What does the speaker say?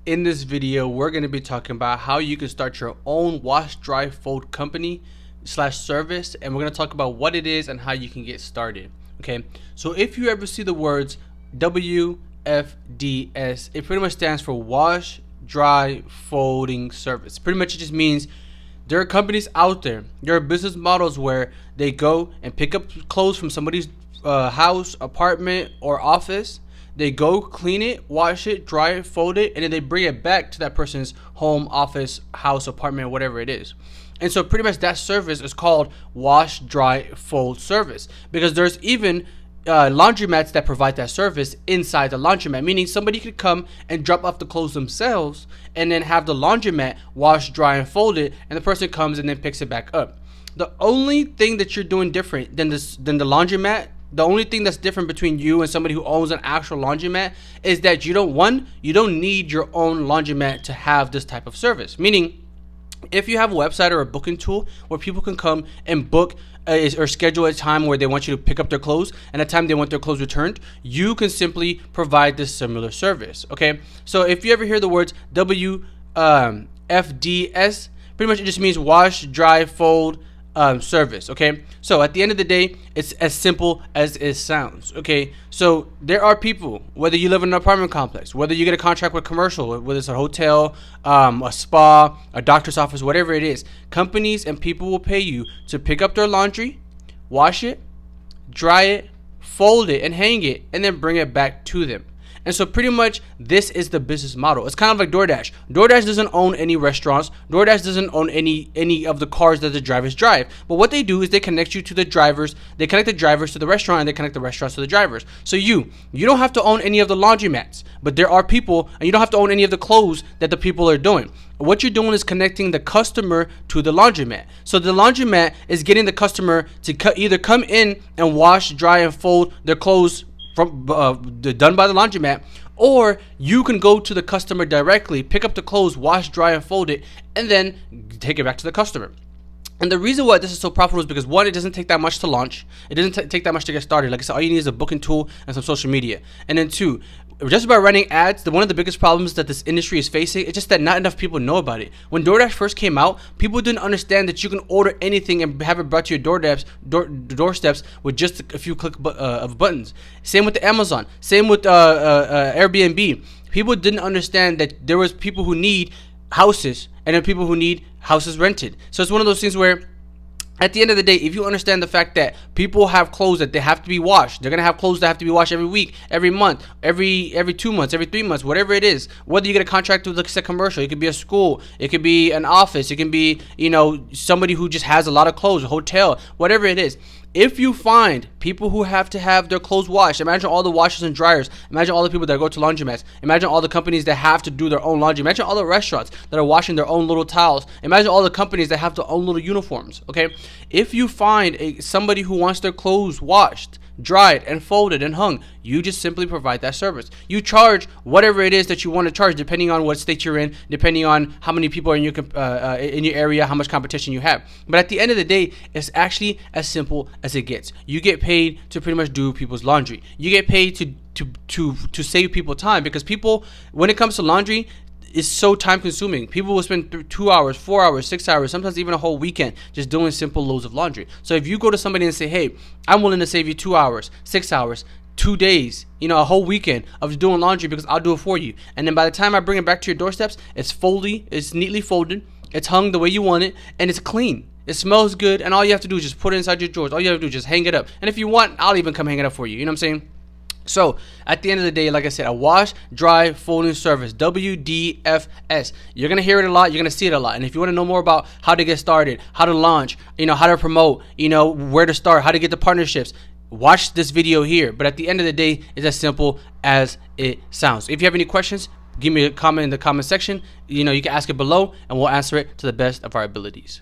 In this video, we're going to be talking about how you can start your own wash, dry, fold company slash service, and we're going to talk about what it is and how you can get started. Okay, so if you ever see the words WFDS, it pretty much stands for wash, dry, folding service. Pretty much it just means there are companies out there, there are business models where they go and pick up clothes from somebody's house, apartment, or office. They go clean it, wash it, dry it, fold it, and then they bring it back to that person's home, office, house, apartment, whatever it is. And so pretty much that service is called wash, dry, fold service, because there's even laundromats that provide that service inside the laundromat, meaning somebody could come and drop off the clothes themselves and then have the laundromat wash, dry, and fold it, and the person comes and then picks it back up. The only thing that you're doing different than the laundromat, the only thing that's different between you and somebody who owns an actual laundromat is that you don't need your own laundromat to have this type of service. Meaning, if you have a website or a booking tool where people can come and book or schedule a time where they want you to pick up their clothes and a time they want their clothes returned, you can simply provide this similar service. Okay, so if you ever hear the words WFDS, pretty much it just means wash, dry, fold service. Okay, so at the end of the day, it's as simple as it sounds. Okay, so there are people, whether you live in an apartment complex, whether you get a contract with commercial, whether it's a hotel, a spa, a doctor's office, whatever it is, companies and people will pay you to pick up their laundry, wash it, dry it, fold it, and hang it, and then bring it back to them. And so pretty much this is the business model. It's kind of like DoorDash. DoorDash doesn't own any restaurants. DoorDash doesn't own any of the cars that the drivers drive. But what they do is they connect you to the drivers. They connect the drivers to the restaurant, and they connect the restaurants to the drivers. So you don't have to own any of the laundromats, but there are people, and you don't have to own any of the clothes that the people are doing. What you're doing is connecting the customer to the laundromat. So the laundromat is getting the customer to either come in and wash, dry, and fold their clothes from done by the laundromat, or you can go to the customer directly, pick up the clothes, wash, dry, and fold it, and then take it back to the customer. And the reason why this is so profitable is because, one, it doesn't take that much to launch. It doesn't take that much to get started. Like I said, all you need is a booking tool and some social media. And then two, just by running ads, one of the biggest problems that this industry is facing is just that not enough people know about it. When DoorDash first came out, people didn't understand that you can order anything and have it brought to your doorsteps with just a few click of buttons. Same with the Amazon. Same with Airbnb. People didn't understand that there was people who need houses and then people who need houses rented. So it's one of those things where, at the end of the day, if you understand the fact that people have clothes that they have to be washed, they're gonna have clothes that have to be washed every week, every month, every 2 months, every 3 months, whatever it is. Whether you get a contract with, like I said, commercial, it could be a school, it could be an office, it can be somebody who just has a lot of clothes, a hotel, whatever it is. If you find people who have to have their clothes washed, imagine all the washers and dryers, imagine all the people that go to laundromats, imagine all the companies that have to do their own laundry, imagine all the restaurants that are washing their own little towels, imagine all the companies that have their own little uniforms. Okay, if you find somebody who wants their clothes washed, dried, and folded and hung, you just simply provide that service. You charge whatever it is that you want to charge, depending on what state you're in, depending on how many people are in your area, how much competition you have. But at the end of the day, it's actually as simple as it gets. You get paid to pretty much do people's laundry. You get paid to save people time, because people, when it comes to laundry, is so time consuming. People will spend 2 hours, 4 hours, 6 hours, sometimes even a whole weekend just doing simple loads of laundry. So if you go to somebody and say, hey, I'm willing to save you 2 hours, 6 hours, 2 days, a whole weekend of doing laundry because I'll do it for you. And then by the time I bring it back to your doorsteps, it's neatly folded, it's hung the way you want it, and it's clean. It smells good, and all you have to do is just put it inside your drawers. All you have to do is just hang it up. And if you want, I'll even come hang it up for you. You know what I'm saying? So at the end of the day, like I said, a wash, dry, folding service, WDFS. You're going to hear it a lot. You're going to see it a lot. And if you want to know more about how to get started, how to launch, how to promote, where to start, how to get the partnerships, watch this video here. But at the end of the day, it's as simple as it sounds. If you have any questions, give me a comment in the comment section. You can ask it below and we'll answer it to the best of our abilities.